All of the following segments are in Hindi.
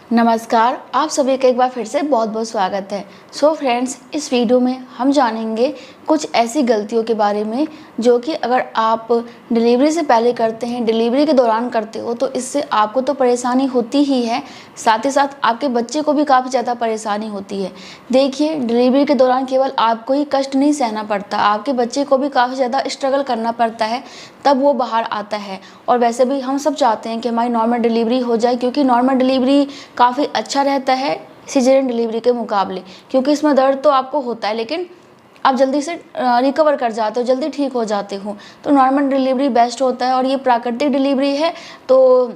नमस्कार, आप सभी का एक बार फिर से बहुत बहुत स्वागत है। सो फ्रेंड्स, इस वीडियो में हम जानेंगे कुछ ऐसी गलतियों के बारे में जो कि अगर आप डिलीवरी से पहले करते हैं, डिलीवरी के दौरान करते हो तो इससे आपको तो परेशानी होती ही है, साथ ही साथ आपके बच्चे को भी काफ़ी ज़्यादा परेशानी होती है। देखिए, डिलीवरी के दौरान केवल आपको ही कष्ट नहीं सहना पड़ता, आपके बच्चे को भी काफ़ी ज़्यादा स्ट्रगल करना पड़ता है, तब वो बाहर आता है। और वैसे भी हम सब चाहते हैं कि हमारी नॉर्मल डिलीवरी हो जाए, क्योंकि नॉर्मल डिलीवरी काफ़ी अच्छा रहता है सिजेरियन डिलीवरी के मुकाबले, क्योंकि इसमें दर्द तो आपको होता है लेकिन आप जल्दी से रिकवर कर जाते हो, जल्दी ठीक हो जाते हो। तो नॉर्मल डिलीवरी बेस्ट होता है और ये प्राकृतिक डिलीवरी है, तो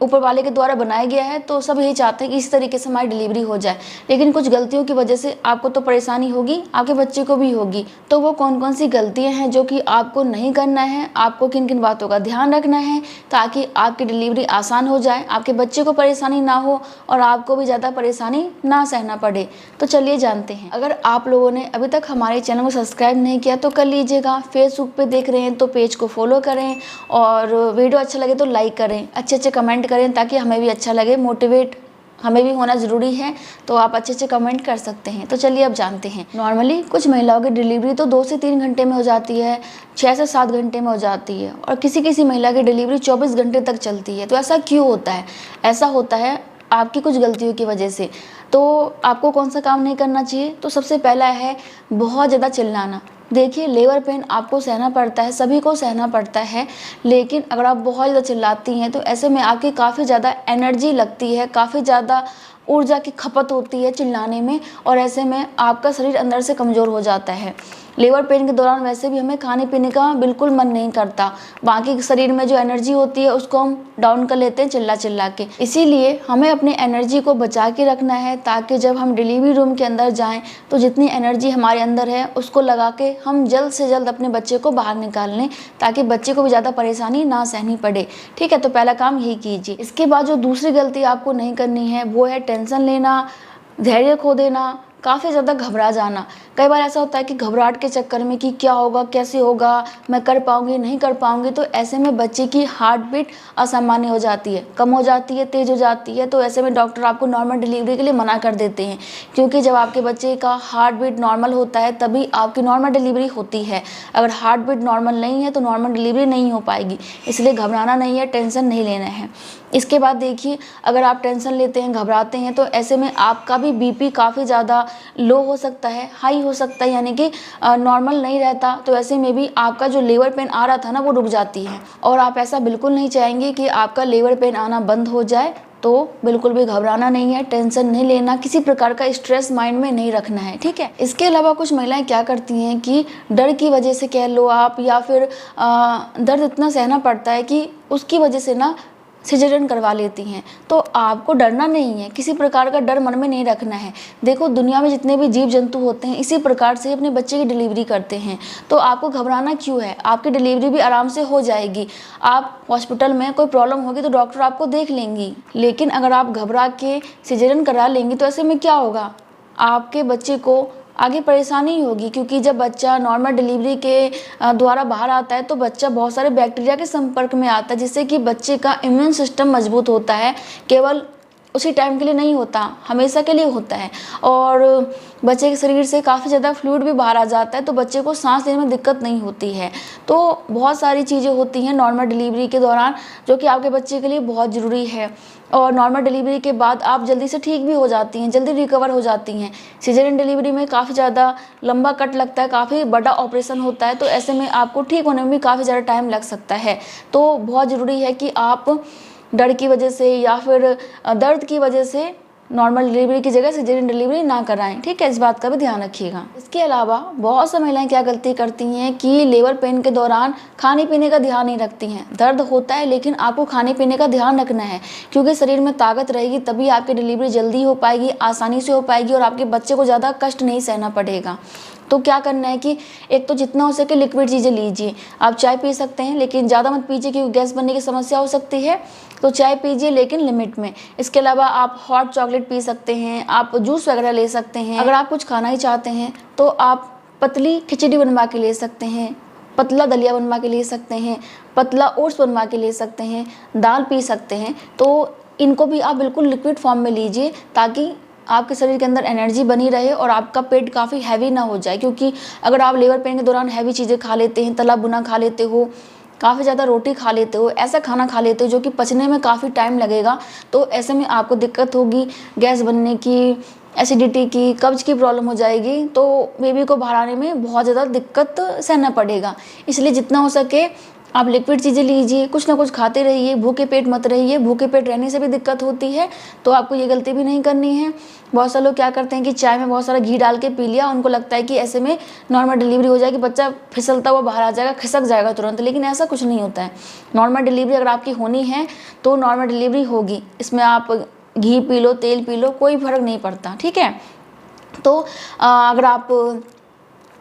ऊपर वाले के द्वारा बनाया गया है, तो सब यही चाहते हैं कि इस तरीके से हमारी डिलीवरी हो जाए। लेकिन कुछ गलतियों की वजह से आपको तो परेशानी होगी, आपके बच्चे को भी होगी। तो वो कौन कौन सी गलतियां हैं जो कि आपको नहीं करना है, आपको किन किन बातों का ध्यान रखना है ताकि आपकी डिलीवरी आसान हो जाए, आपके बच्चे को परेशानी ना हो और आपको भी ज़्यादा परेशानी ना सहना पड़े। तो चलिए जानते हैं। अगर आप लोगों ने अभी तक हमारे चैनल को सब्सक्राइब नहीं किया तो कर लीजिएगा। फेसबुक पे देख रहे हैं तो पेज को फॉलो करें और वीडियो अच्छा लगे तो लाइक करें, अच्छे अच्छे कमेंट करें ताकि हमें भी अच्छा लगे। मोटिवेट हमें भी होना ज़रूरी है, तो आप अच्छे अच्छे कमेंट कर सकते हैं। तो चलिए अब जानते हैं। नॉर्मली कुछ महिलाओं की डिलीवरी तो 2 से 3 घंटे में हो जाती है, 6 से 7 घंटे में हो जाती है और किसी किसी महिला की डिलीवरी 24 घंटे तक चलती है। तो ऐसा क्यों होता है? ऐसा होता है आपकी कुछ गलतियों की वजह से। तो आपको कौन सा काम नहीं करना चाहिए? तो सबसे पहला है बहुत ज़्यादा चिल्लाना। देखिए, लेबर पेन आपको सहना पड़ता है, सभी को सहना पड़ता है, लेकिन अगर आप बहुत ज़्यादा चिल्लाती हैं तो ऐसे में आपकी काफ़ी ज़्यादा एनर्जी लगती है, काफ़ी ज़्यादा ऊर्जा की खपत होती है चिल्लाने में और ऐसे में आपका शरीर अंदर से कमज़ोर हो जाता है। लेबर पेन के दौरान वैसे भी हमें खाने पीने का बिल्कुल मन नहीं करता, बाकी शरीर में जो एनर्जी होती है उसको हम डाउन कर लेते हैं चिल्ला चिल्ला के। इसीलिए हमें अपनी एनर्जी को बचा के रखना है ताकि जब हम डिलीवरी रूम के अंदर जाएं तो जितनी एनर्जी हमारे अंदर है उसको लगा के हम जल्द से जल्द अपने बच्चे को बाहर निकाल लें ताकि बच्चे को भी ज़्यादा परेशानी ना सहनी पड़े। ठीक है, तो पहला काम यही कीजिए। इसके बाद जो दूसरी गलती आपको नहीं करनी है वो है टेंशन लेना, धैर्य खो देना, काफ़ी ज़्यादा घबरा जाना। कई बार ऐसा होता है कि घबराहट के चक्कर में कि क्या होगा, कैसे होगा, मैं कर पाऊंगी नहीं कर पाऊंगी, तो ऐसे में बच्चे की हार्ट बीट असामान्य हो जाती है, कम हो जाती है, तेज़ हो जाती है। तो ऐसे में डॉक्टर आपको नॉर्मल डिलीवरी के लिए मना कर देते हैं, क्योंकि जब आपके बच्चे का हार्ट बीट नॉर्मल होता है तभी आपकी नॉर्मल डिलीवरी होती है। अगर हार्ट बीट नॉर्मल नहीं है तो नॉर्मल डिलीवरी नहीं हो पाएगी। इसलिए घबराना नहीं है, टेंशन नहीं लेना है। इसके बाद देखिए, अगर आप टेंशन लेते हैं, घबराते हैं, तो ऐसे में आपका भी बीपी काफ़ी ज़्यादा लो हो सकता है, हाई हो सकता है, यानी कि नॉर्मल नहीं रहता। तो ऐसे में भी आपका जो लेबर पेन आ रहा था ना वो रुक जाती है और आप ऐसा बिल्कुल नहीं चाहेंगे कि आपका लेबर पेन आना बंद हो जाए। तो बिल्कुल भी घबराना नहीं है, टेंशन नहीं लेना, किसी प्रकार का स्ट्रेस माइंड में नहीं रखना है। ठीक है। इसके अलावा कुछ महिलाएं क्या करती हैं कि डर की वजह से कह लो आप, या फिर दर्द इतना सहना पड़ता है कि उसकी वजह से ना सिजेरियन करवा लेती हैं। तो आपको डरना नहीं है, किसी प्रकार का डर मन में नहीं रखना है। देखो, दुनिया में जितने भी जीव जंतु होते हैं इसी प्रकार से अपने बच्चे की डिलीवरी करते हैं, तो आपको घबराना क्यों है? आपकी डिलीवरी भी आराम से हो जाएगी। आप हॉस्पिटल में कोई प्रॉब्लम होगी तो डॉक्टर आपको देख लेंगी, लेकिन अगर आप घबरा के सिजेरियन करा लेंगी तो ऐसे में क्या होगा? आपके बच्चे को आगे परेशानी होगी, क्योंकि जब बच्चा नॉर्मल डिलीवरी के द्वारा बाहर आता है तो बच्चा बहुत सारे बैक्टीरिया के संपर्क में आता है, जिससे कि बच्चे का इम्यून सिस्टम मजबूत होता है। केवल उसी टाइम के लिए नहीं होता, हमेशा के लिए होता है। और बच्चे के शरीर से काफ़ी ज़्यादा फ्लूइड भी बाहर आ जाता है, तो बच्चे को सांस लेने में दिक्कत नहीं होती है। तो बहुत सारी चीज़ें होती हैं नॉर्मल डिलीवरी के दौरान जो कि आपके बच्चे के लिए बहुत ज़रूरी है। और नॉर्मल डिलीवरी के बाद आप जल्दी से ठीक भी हो जाती हैं, जल्दी रिकवर हो जाती हैं। सिजेरियन डिलीवरी में काफ़ी ज़्यादा लंबा कट लगता है, काफ़ी बड़ा ऑपरेशन होता है, तो ऐसे में आपको ठीक होने में भी काफ़ी ज़्यादा टाइम लग सकता है। तो बहुत ज़रूरी है कि आप डर की वजह से या फिर दर्द की वजह से नॉर्मल डिलीवरी की जगह सिजेरियन डिलीवरी ना कराएं। ठीक है, इस बात का भी ध्यान रखिएगा। इसके अलावा बहुत सी महिलाएं क्या गलती करती हैं कि लेबर पेन के दौरान खाने पीने का ध्यान नहीं रखती हैं। दर्द होता है लेकिन आपको खाने पीने का ध्यान रखना है, क्योंकि शरीर में ताकत रहेगी तभी आपकी डिलीवरी जल्दी हो पाएगी, आसानी से हो पाएगी और आपके बच्चे को ज़्यादा कष्ट नहीं सहना पड़ेगा। तो क्या करना है कि एक तो जितना हो सके लिक्विड चीज़ें लीजिए। आप चाय पी सकते हैं लेकिन ज़्यादा मत पीजिए, क्योंकि गैस बनने की समस्या हो सकती है। तो चाय पीजिए लेकिन लिमिट में। इसके अलावा आप हॉट चॉकलेट पी सकते हैं, आप जूस वगैरह ले सकते हैं। अगर आप कुछ खाना ही चाहते हैं तो आप पतली खिचड़ी बनवा के ले सकते हैं, पतला दलिया बनवा के ले सकते हैं, पतला ओट्स बनवा के ले सकते हैं, दाल पी सकते हैं। तो इनको भी आप बिल्कुल लिक्विड फॉर्म में लीजिए, ताकि आपके शरीर के अंदर एनर्जी बनी रहे और आपका पेट काफ़ी हैवी ना हो जाए। क्योंकि अगर आप लेबर पेन के दौरान हैवी चीज़ें खा लेते हैं, तला भुना खा लेते हो, काफ़ी ज़्यादा रोटी खा लेते हो, ऐसा खाना खा लेते हो जो कि पचने में काफ़ी टाइम लगेगा, तो ऐसे में आपको दिक्कत होगी, गैस बनने की, एसिडिटी की, कब्ज़ की प्रॉब्लम हो जाएगी। तो बेबी को बाहर आने में बहुत ज़्यादा दिक्कत सहना पड़ेगा। इसलिए जितना हो सके आप लिक्विड चीज़ें लीजिए, कुछ ना कुछ खाते रहिए, भूखे पेट मत रहिए। भूखे पेट रहने से भी दिक्कत होती है, तो आपको ये गलती भी नहीं करनी है। बहुत सारे लोग क्या करते हैं कि चाय में बहुत सारा घी डाल के पी लिया, उनको लगता है कि ऐसे में नॉर्मल डिलीवरी हो जाएगी, बच्चा फिसलता हुआ बाहर आ जाएगा, खिसक जाएगा तुरंत। लेकिन ऐसा कुछ नहीं होता है। नॉर्मल डिलीवरी अगर आपकी होनी है तो नॉर्मल डिलीवरी होगी। इसमें आप घी पी लो, तेल पी लो, कोई फ़र्क नहीं पड़ता, ठीक है। तो अगर आप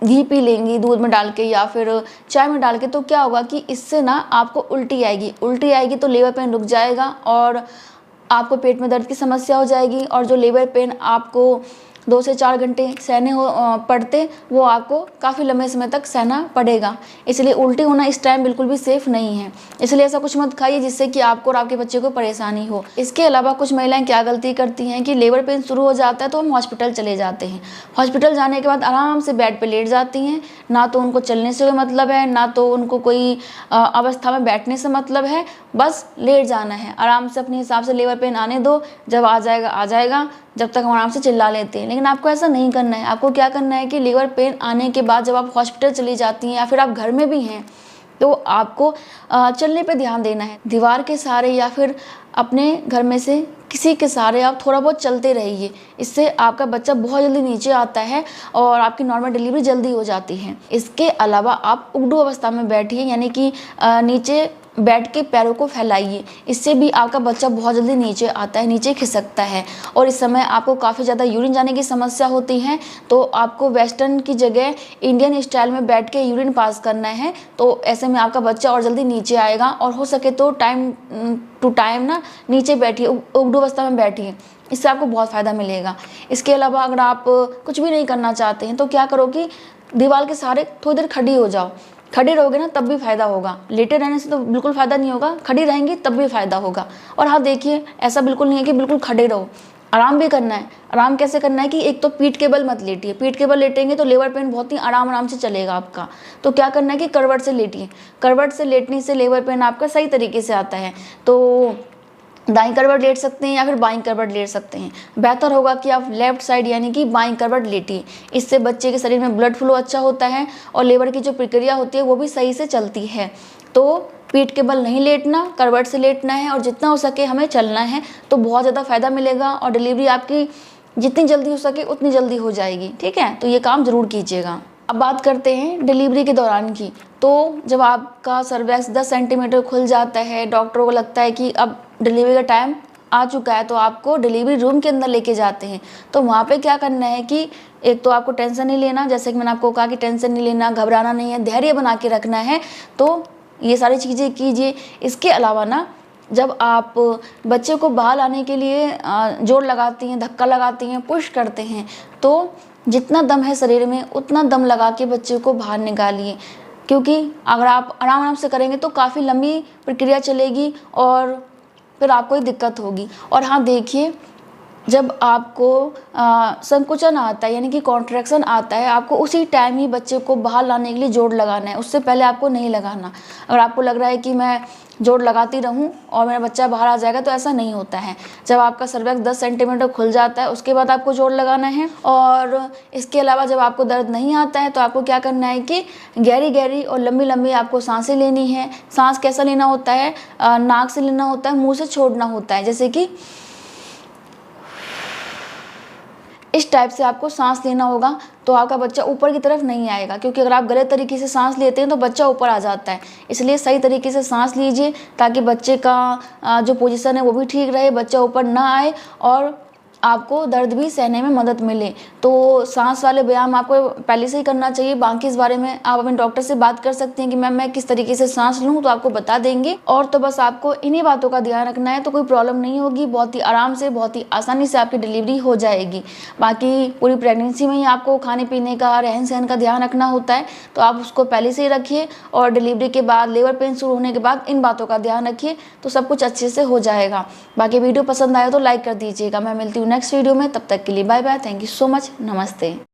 घी पी लेंगी दूध में डाल के या फिर चाय में डाल के, तो क्या होगा कि इससे ना आपको उल्टी आएगी तो लेबर पेन रुक जाएगा और आपको पेट में दर्द की समस्या हो जाएगी। और जो लेबर पेन आपको 2 से 4 घंटे सहने पड़ते, वो आपको काफ़ी लंबे समय तक सहना पड़ेगा। इसलिए उल्टी होना इस टाइम बिल्कुल भी सेफ़ नहीं है। इसलिए ऐसा कुछ मत खाइए जिससे कि आपको और आपके बच्चे को परेशानी हो। इसके अलावा कुछ महिलाएं क्या गलती करती हैं कि लेबर पेन शुरू हो जाता है तो हम हॉस्पिटल चले जाते हैं। हॉस्पिटल जाने के बाद आराम से बेड पर लेट जाती हैं। ना तो उनको चलने से कोई मतलब है, ना तो उनको कोई अवस्था में बैठने से मतलब है, बस लेट जाना है। आराम से अपने हिसाब से लेबर पेन आने दो, जब आ जाएगा, जब तक हम आराम से चिल्ला लेते हैं। लेकिन आपको ऐसा नहीं करना है। आपको क्या करना है कि लेबर पेन आने के बाद जब आप हॉस्पिटल चली जाती हैं या फिर आप घर में भी हैं, तो आपको चलने पे ध्यान देना है। दीवार के सहारे या फिर अपने घर में से किसी के सहारे आप थोड़ा बहुत चलते रहिए। इससे आपका बच्चा बहुत जल्दी नीचे आता है और आपकी नॉर्मल डिलीवरी जल्दी हो जाती है। इसके अलावा आप उगडू अवस्था में बैठिए, यानी कि नीचे बैठ के पैरों को फैलाइए। इससे भी आपका बच्चा बहुत जल्दी नीचे आता है, नीचे खिसकता है। और इस समय आपको काफ़ी ज़्यादा यूरिन जाने की समस्या होती है, तो आपको वेस्टर्न की जगह इंडियन स्टाइल में बैठ के यूरिन पास करना है। तो ऐसे में आपका बच्चा और जल्दी नीचे आएगा। और हो सके तो टाइम टू टाइम ना नीचे बैठिए, उगडू अवस्था में बैठिए, इससे आपको बहुत फ़ायदा मिलेगा। इसके अलावा अगर आप कुछ भी नहीं करना चाहते हैं तो क्या करो कि दीवार के सहारे थोड़ी देर खड़ी हो जाओ। खड़े रहोगे ना तब भी फ़ायदा होगा, लेटे रहने से तो बिल्कुल फ़ायदा नहीं होगा। खड़ी रहेंगी तब भी फ़ायदा होगा। और हाँ देखिए, ऐसा बिल्कुल नहीं है कि बिल्कुल खड़े रहो, आराम भी करना है। आराम कैसे करना है कि एक तो पीठ के बल मत लेटिए। पीठ के बल लेटेंगे तो लेबर पेन बहुत ही आराम से चलेगा आपका। तो क्या करना है कि करवट से लेटिए। करवट से लेटने से लेबर पेन आपका सही तरीके से आता है। तो दाईं करवट लेट सकते हैं या फिर बाईं करवट लेट सकते हैं। बेहतर होगा कि आप लेफ्ट साइड यानी कि बाईं करवट लेटिए। इससे बच्चे के शरीर में ब्लड फ्लो अच्छा होता है और लेबर की जो प्रक्रिया होती है वो भी सही से चलती है। तो पीठ के बल नहीं लेटना, करवट से लेटना है और जितना हो सके हमें चलना है, तो बहुत ज़्यादा फ़ायदा मिलेगा और डिलीवरी आपकी जितनी जल्दी हो सके उतनी जल्दी हो जाएगी, ठीक है। तो ये काम ज़रूर कीजिएगा। अब बात करते हैं डिलीवरी के दौरान की। तो जब आपका सर्वैक्स 10 सेंटीमीटर खुल जाता है, डॉक्टरों को लगता है कि अब डिलीवरी का टाइम आ चुका है, तो आपको डिलीवरी रूम के अंदर लेके जाते हैं। तो वहाँ पे क्या करना है कि एक तो आपको टेंशन नहीं लेना, जैसे कि मैंने आपको कहा कि टेंशन नहीं लेना, घबराना नहीं है, धैर्य बना के रखना है। तो ये सारी चीज़ें कीजिए। इसके अलावा ना, जब आप बच्चे को बाहर लाने के लिए जोर लगाती हैं, धक्का लगाती हैं, पुश करते हैं, तो जितना दम है शरीर में उतना दम लगा के बच्चे को बाहर निकालिए। क्योंकि अगर आप आराम से करेंगे तो काफ़ी लंबी प्रक्रिया चलेगी और फिर आपको ही दिक्कत होगी। और हाँ देखिए, जब आपको संकुचन आता है यानी कि कॉन्ट्रैक्शन आता है, आपको उसी टाइम ही बच्चे को बाहर लाने के लिए जोर लगाना है, उससे पहले आपको नहीं लगाना। अगर आपको लग रहा है कि मैं जोर लगाती रहूं और मेरा बच्चा बाहर आ जाएगा, तो ऐसा नहीं होता है। जब आपका सर्वैक्स 10 सेंटीमीटर खुल जाता है उसके बाद आपको जोर लगाना है। और इसके अलावा जब आपको दर्द नहीं आता है तो आपको क्या करना है कि गहरी गहरी और लंबी लंबी आपको सांसें लेनी है। सांस कैसा लेना होता है, नाक से लेना होता है, मुँह से छोड़ना होता है। जैसे कि इस टाइप से आपको सांस लेना होगा, तो आपका बच्चा ऊपर की तरफ नहीं आएगा। क्योंकि अगर आप गलत तरीके से सांस लेते हैं तो बच्चा ऊपर आ जाता है। इसलिए सही तरीके से सांस लीजिए ताकि बच्चे का जो पोजीशन है वो भी ठीक रहे, बच्चा ऊपर ना आए और आपको दर्द भी सहने में मदद मिले। तो सांस वाले व्यायाम आपको पहले से ही करना चाहिए। बाकी इस बारे में आप अपने डॉक्टर से बात कर सकते हैं कि मैम मैं किस तरीके से सांस लूँ, तो आपको बता देंगे। और तो बस आपको इन्हीं बातों का ध्यान रखना है, तो कोई प्रॉब्लम नहीं होगी। बहुत ही आराम से, बहुत ही आसानी से आपकी डिलीवरी हो जाएगी। बाकी पूरी प्रेगनेंसी में ही आपको खाने पीने का, रहन सहन का ध्यान रखना होता है, तो आप उसको पहले से ही रखिए। और डिलीवरी के बाद, लेबर पेन शुरू होने के बाद इन बातों का ध्यान रखिए, तो सब कुछ अच्छे से हो जाएगा। बाकी वीडियो पसंद आया तो लाइक कर दीजिएगा। मैं मिलती हूँ नेक्स्ट वीडियो में, तब तक के लिए bye bye. Thank you so much. नमस्ते।